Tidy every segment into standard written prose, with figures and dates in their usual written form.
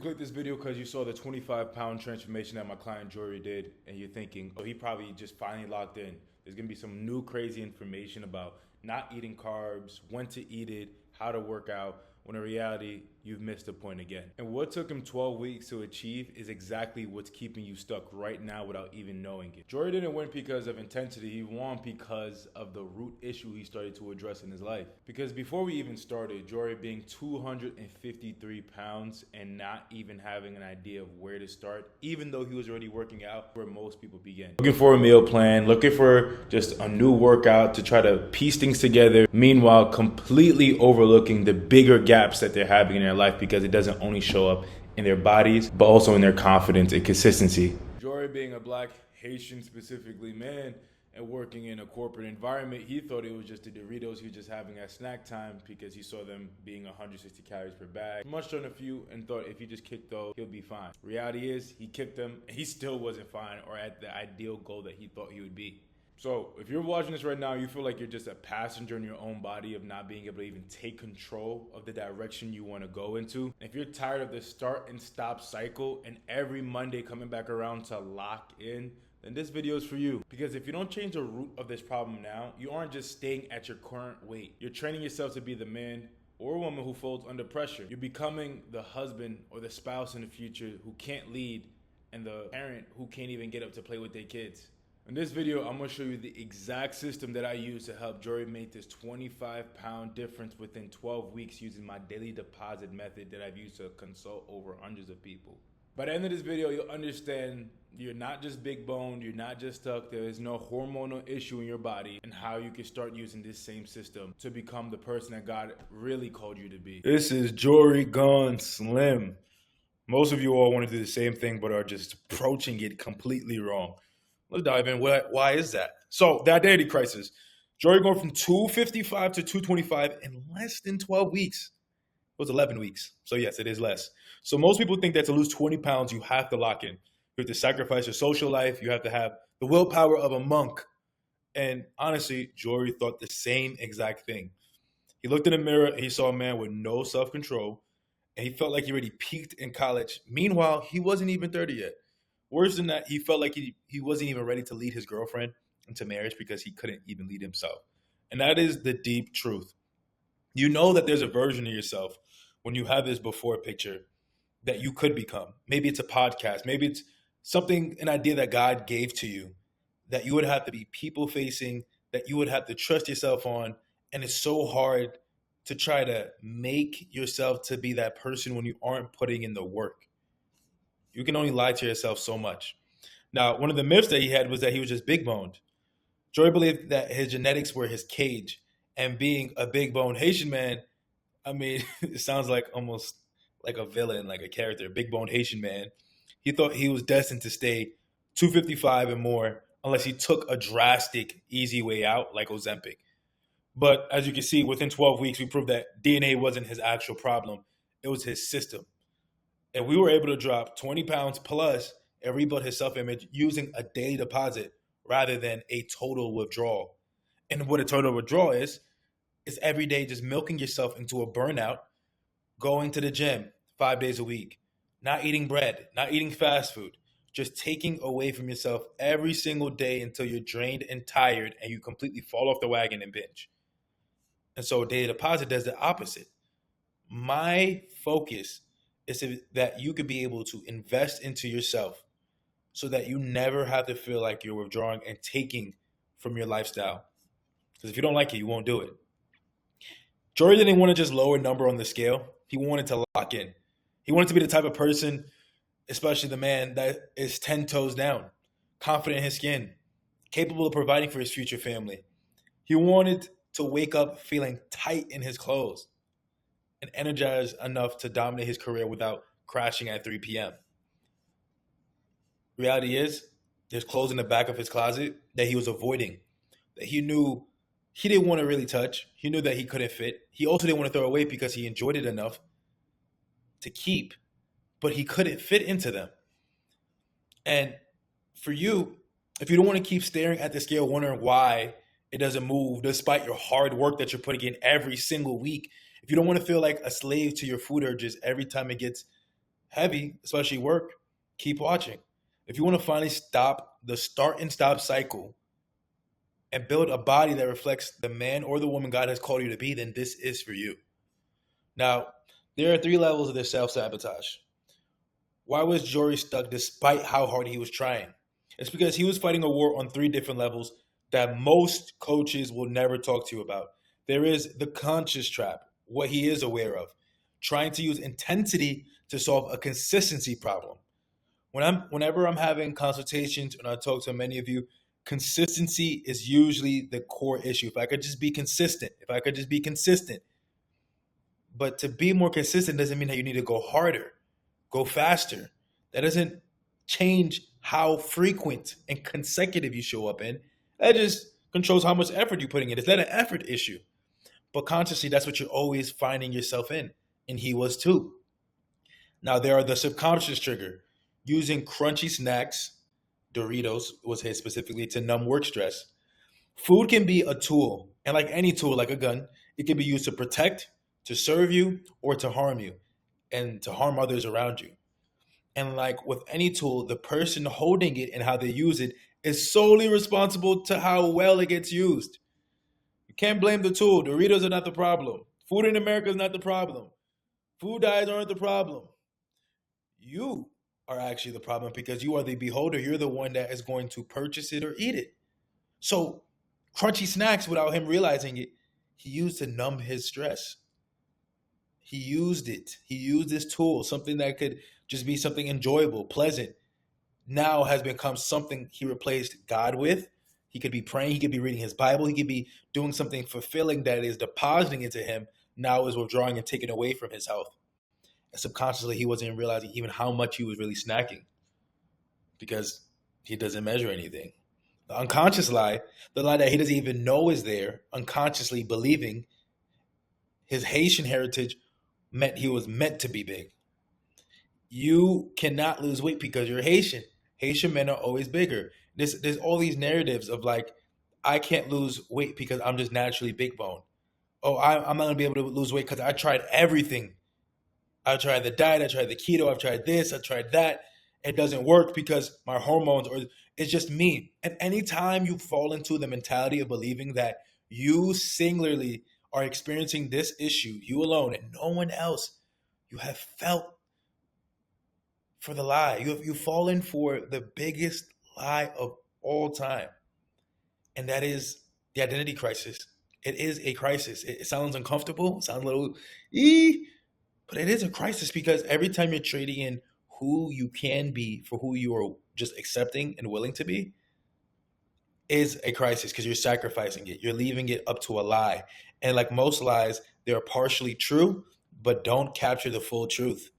Click this video because you saw the 25-pound transformation that my client Jory did, and you're thinking, oh, he probably just finally locked in. There's gonna be some new crazy information about not eating carbs, when to eat it, how to work out, when in reality, you've missed the point again. And what took him 12 weeks to achieve is exactly what's keeping you stuck right now without even knowing it. Jory didn't win because of intensity, he won because of the root issue he started to address in his life. Because before we even started, Jory being 253 pounds and not even having an idea of where to start, even though he was already working out where most people begin. Looking for a meal plan, looking for just a new workout to try to piece things together, meanwhile completely overlooking the bigger gaps that they're having in their life because it doesn't only show up in their bodies, but also in their confidence and consistency. Jory being a black Haitian specifically man and working in a corporate environment, he thought it was just the Doritos he was just having at snack time because he saw them being 160 calories per bag. Munched on a few and thought if he just kicked those, he'll be fine. Reality is he kicked them and he still wasn't fine or at the ideal goal that he thought he would be. So if you're watching this right now, you feel like you're just a passenger in your own body of not being able to even take control of the direction you want to go into. If you're tired of the start and stop cycle and every Monday coming back around to lock in, then this video is for you. Because if you don't change the root of this problem now, you aren't just staying at your current weight. You're training yourself to be the man or woman who folds under pressure. You're becoming the husband or the spouse in the future who can't lead and the parent who can't even get up to play with their kids. In this video, I'm gonna show you the exact system that I use to help Jory make this 25-pound difference within 12 weeks using my daily deposit method that I've used to consult over hundreds of people. By the end of this video, you'll understand you're not just big boned, you're not just stuck, there is no hormonal issue in your body, and how you can start using this same system to become the person that God really called you to be. This is Jory Gone Slim. Most of you all want to do the same thing, but are just approaching it completely wrong. Let's dive in. Why is that? So the identity crisis. Jory going from 255 to 225 in less than 12 weeks. It was 11 weeks. So yes, it is less. So most people think that to lose 20 pounds, you have to lock in. You have to sacrifice your social life. You have to have the willpower of a monk. And honestly, Jory thought the same exact thing. He looked in the mirror and he saw a man with no self-control. And he felt like he already peaked in college. Meanwhile, he wasn't even 30 yet. Worse than that, he felt like he wasn't even ready to lead his girlfriend into marriage because he couldn't even lead himself. And that is the deep truth. You know that there's a version of yourself when you have this before picture that you could become. Maybe it's a podcast. Maybe it's something, an idea that God gave to you that you would have to be people facing, that you would have to trust yourself on. And it's so hard to try to make yourself to be that person when you aren't putting in the work. You can only lie to yourself so much. Now, one of the myths that he had was that he was just big boned. Joy believed that his genetics were his cage. And being a big boned Haitian man, I mean, it sounds like almost like a villain, like a character, big boned Haitian man. He thought he was destined to stay 255 and more unless he took a drastic, easy way out like Ozempic. But as you can see, within 12 weeks, we proved that DNA wasn't his actual problem. It was his system. And we were able to drop 20 pounds plus and rebuild his self-image using a daily deposit rather than a total withdrawal. And what a total withdrawal is every day just milking yourself into a burnout, going to the gym 5 days a week, not eating bread, not eating fast food, just taking away from yourself every single day until you're drained and tired and you completely fall off the wagon and binge. And so daily deposit does the opposite. My focus is that you could be able to invest into yourself so that you never have to feel like you're withdrawing and taking from your lifestyle. Because if you don't like it, you won't do it. Jory didn't want to just lower a number on the scale. He wanted to lock in. He wanted to be the type of person, especially the man that is 10 toes down, confident in his skin, capable of providing for his future family. He wanted to wake up feeling tight in his clothes and energized enough to dominate his career without crashing at 3 p.m. Reality is, there's clothes in the back of his closet that he was avoiding, that he knew he didn't want to really touch. He knew that he couldn't fit. He also didn't want to throw away because he enjoyed it enough to keep, but he couldn't fit into them. And for you, if you don't want to keep staring at the scale wondering why it doesn't move despite your hard work that you're putting in every single week, if you don't want to feel like a slave to your food urges every time it gets heavy, especially work, keep watching. If you want to finally stop the start and stop cycle and build a body that reflects the man or the woman God has called you to be, then this is for you. Now, there are three levels of this self sabotage. Why was Jory stuck despite how hard he was trying? It's because he was fighting a war on three different levels that most coaches will never talk to you about. There is the conscious trap, what he is aware of, trying to use intensity to solve a consistency problem. Whenever I'm having consultations and I talk to many of you, consistency is usually the core issue. If I could just be consistent, but to be more consistent doesn't mean that you need to go harder, go faster. That doesn't change how frequent and consecutive you show up in. That just controls how much effort you're putting in. It's not an effort issue. But consciously, that's what you're always finding yourself in. And he was too. Now, there are the subconscious trigger. Using crunchy snacks, Doritos was his specifically, to numb work stress. Food can be a tool. And like any tool, like a gun, it can be used to protect, to serve you, or to harm you, and to harm others around you. And like with any tool, the person holding it and how they use it is solely responsible to how well it gets used. You can't blame the tool. Doritos are not the problem. Food in America is not the problem. Food dyes aren't the problem. You are actually the problem because you are the beholder. You're the one that is going to purchase it or eat it. So, crunchy snacks, without him realizing it, he used to numb his stress. He used it. He used this tool, something that could just be something enjoyable, pleasant, now has become something he replaced God with. He could be praying, he could be reading his Bible, he could be doing something fulfilling that is depositing into him, now is withdrawing and taking away from his health. And subconsciously, he wasn't realizing even how much he was really snacking because he doesn't measure anything. The unconscious lie, the lie that he doesn't even know is there, unconsciously believing his Haitian heritage meant he was meant to be big. You cannot lose weight because you're Haitian. Haitian men are always bigger. There's all these narratives of like, I can't lose weight because I'm just naturally big bone. Oh, I'm not gonna be able to lose weight because I tried everything. I tried the diet, I tried the keto, I've tried this, I tried that. It doesn't work because my hormones, or it's just me. And anytime you fall into the mentality of believing that you singularly are experiencing this issue, you alone and no one else, you have felt for the lie. You've fallen for the biggest lie of all time. And that is the identity crisis. It is a crisis. It sounds uncomfortable, it sounds a little but it is a crisis because every time you're trading in who you can be for who you are just accepting and willing to be is a crisis because you're sacrificing it. You're leaving it up to a lie. And like most lies, they're partially true, but don't capture the full truth.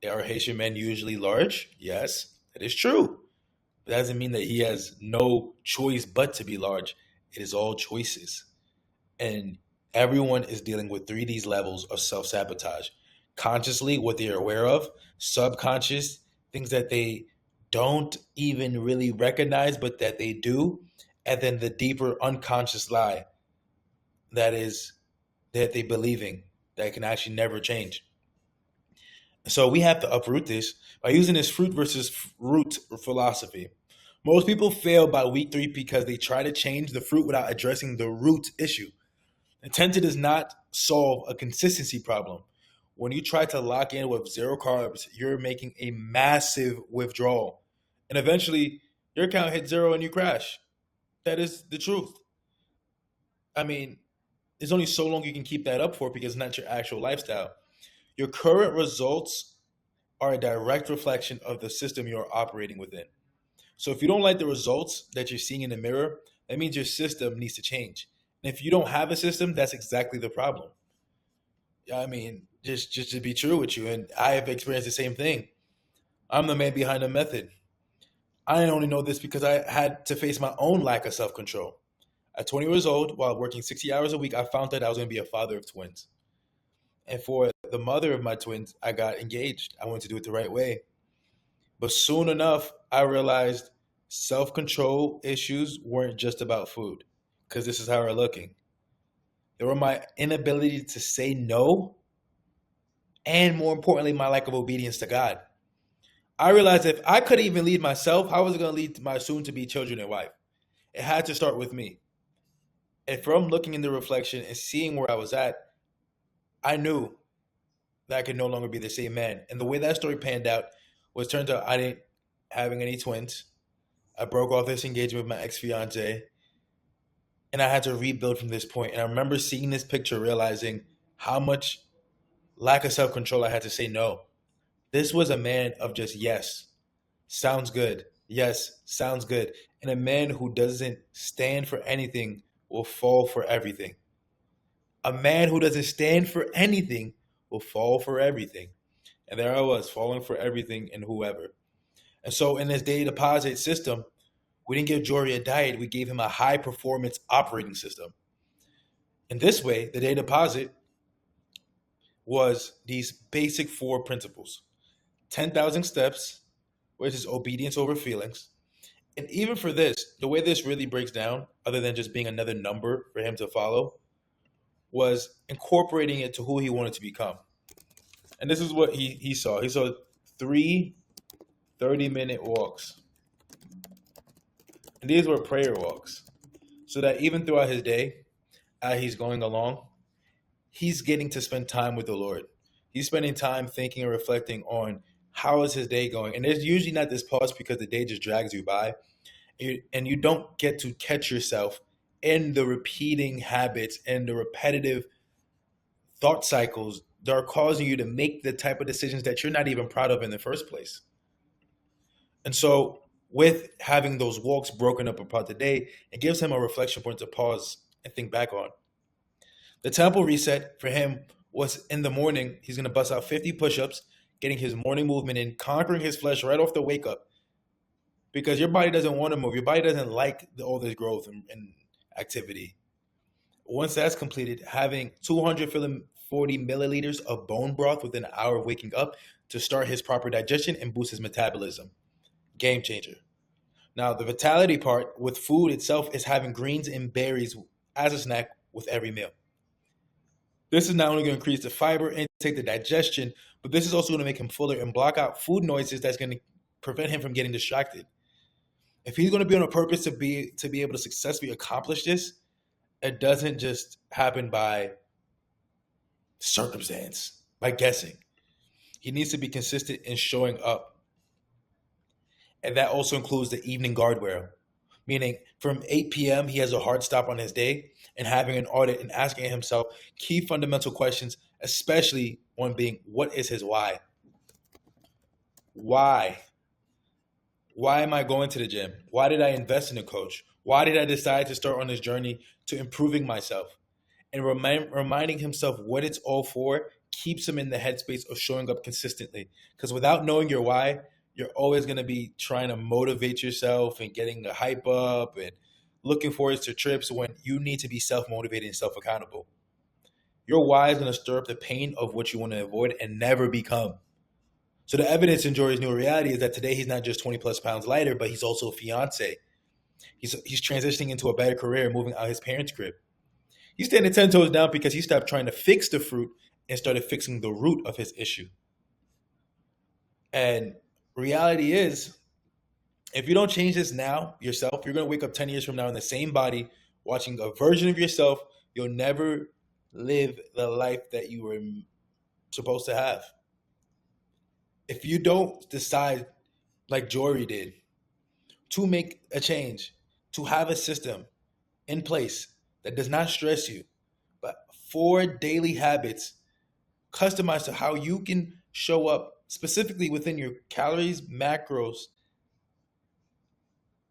Are Haitian men usually large? Yes, that is true. But that doesn't mean that he has no choice but to be large. It is all choices. And everyone is dealing with three of these levels of self sabotage. Consciously, what they are aware of, subconscious, things that they don't even really recognize, but that they do, and then the deeper unconscious lie that is that they believing that can actually never change. So we have to uproot this by using this fruit versus root philosophy. Most people fail by week 3 because they try to change the fruit without addressing the root issue. Intensity does not solve a consistency problem. When you try to lock in with zero carbs, you're making a massive withdrawal. And eventually, your account hits zero and you crash. That is the truth. I mean, there's only so long you can keep that up for because it's not your actual lifestyle. Your current results are a direct reflection of the system you're operating within. So if you don't like the results that you're seeing in the mirror, that means your system needs to change. And if you don't have a system, that's exactly the problem. I mean, just to be true with you, and I have experienced the same thing. I'm the man behind the method. I only know this because I had to face my own lack of self-control. At 20 years old, while working 60 hours a week, I found that I was going to be a father of twins. And for the mother of my twins, I got engaged. I wanted to do it the right way. But soon enough, I realized self-control issues weren't just about food, because this is how we're looking. They were my inability to say no and more importantly, my lack of obedience to God. I realized if I couldn't even lead myself, how was it going to lead my soon-to-be children and wife? It had to start with me. And from looking in the reflection and seeing where I was at, I knew that I could no longer be the same man. And the way that story panned out was, turns out I didn't having any twins. I broke off this engagement with my ex-fiance, and I had to rebuild from this point. And I remember seeing this picture, realizing how much lack of self-control I had to say no. This was a man of just yes, sounds good. Yes, sounds good. And a man who doesn't stand for anything will fall for everything. A man who doesn't stand for anything will fall for everything. And there I was, falling for everything and whoever. And so in this daily deposit system, we didn't give Jory a diet. We gave him a high performance operating system. In this way, the daily deposit was these basic 4 principles: 10,000 steps, which is obedience over feelings. And even for this, the way this really breaks down, other than just being another number for him to follow, was incorporating it to who he wanted to become. And this is what he saw. He saw 3 30-minute walks. And these were prayer walks. So that even throughout his day, as he's going along, he's getting to spend time with the Lord. He's spending time thinking and reflecting on how is his day going. And there's usually not this pause because the day just drags you by. And you don't get to catch yourself in the repeating habits and the repetitive thought cycles that are causing you to make the type of decisions that you're not even proud of in the first place. And so with having those walks broken up apart the day, it gives him a reflection point to pause and think back on. The temple reset for him was in the morning. He's going to bust out 50 push-ups, getting his morning movement in, conquering his flesh right off the wake up. Because your body doesn't want to move. Your body doesn't like all this growth and activity. Once that's completed, having 240 milliliters of bone broth within an hour of waking up to start his proper digestion and boost his metabolism. Game changer. Now, the vitality part with food itself is having greens and berries as a snack with every meal. This is not only going to increase the fiber intake, the digestion, but this is also going to make him fuller and block out food noises that's going to prevent him from getting distracted. If he's going to be on a purpose to be able to successfully accomplish this, it doesn't just happen by circumstance, by guessing. He needs to be consistent in showing up. And that also includes the evening guardrail, meaning from 8 p.m., he has a hard stop on his day and having an audit and asking himself key fundamental questions, especially one being, what is his why? Why? Why am I going to the gym? Why did I invest in a coach? Why did I decide to start on this journey to improving myself? And reminding himself what it's all for keeps him in the headspace of showing up consistently. Because without knowing your why, you're always going to be trying to motivate yourself and getting the hype up and looking forward to trips when you need to be self-motivated and self-accountable. Your why is going to stir up the pain of what you want to avoid and never become. So the evidence in Jory's new reality is that today he's not just 20 plus pounds lighter, but he's also a fiance. He's transitioning into a better career, moving out his parents' crib. He's standing 10 toes down because he stopped trying to fix the fruit and started fixing the root of his issue. And reality is, if you don't change this now yourself, you're going to wake up 10 years from now in the same body, watching a version of yourself. You'll never live the life that you were supposed to have. If you don't decide, like Jory did, to make a change, to have a system in place that does not stress you, but 4 daily habits customized to how you can show up specifically within your calories, macros,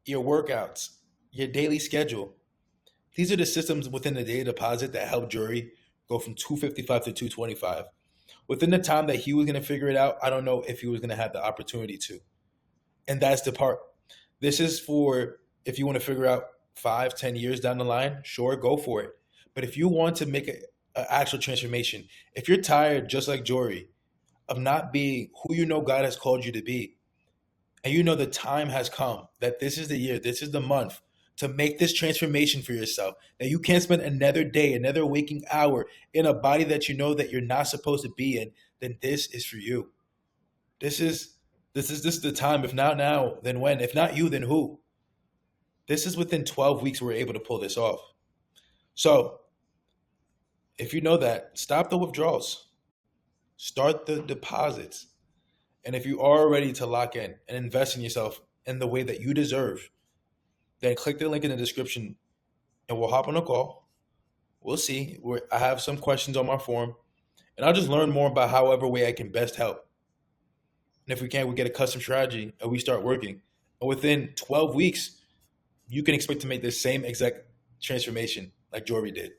your workouts, your daily schedule. These are the systems within the daily deposit that helped Jory go from 255 to 225. Within the time that he was going to figure it out, I don't know if he was going to have the opportunity to. And that's the part. This is for if you want to figure out 5-10 years down the line, sure, go for it. But if you want to make an actual transformation, if you're tired, just like Jory, of not being who you know God has called you to be, and you know the time has come, that this is the year, this is the month to make this transformation for yourself, that you can't spend another day, another waking hour in a body that you know that you're not supposed to be in, then this is for you. This is the time. If not now, then when? If not you, then who? This is within 12 weeks we're able to pull this off. So if you know that, stop the withdrawals. Start the deposits. And if you are ready to lock in and invest in yourself in the way that you deserve, then click the link in the description and we'll hop on a call. We'll see. I have some questions on my form, and I'll just learn more about however way I can best help. And if we can, we get a custom strategy and we start working. And within 12 weeks, you can expect to make the same exact transformation like Jory did.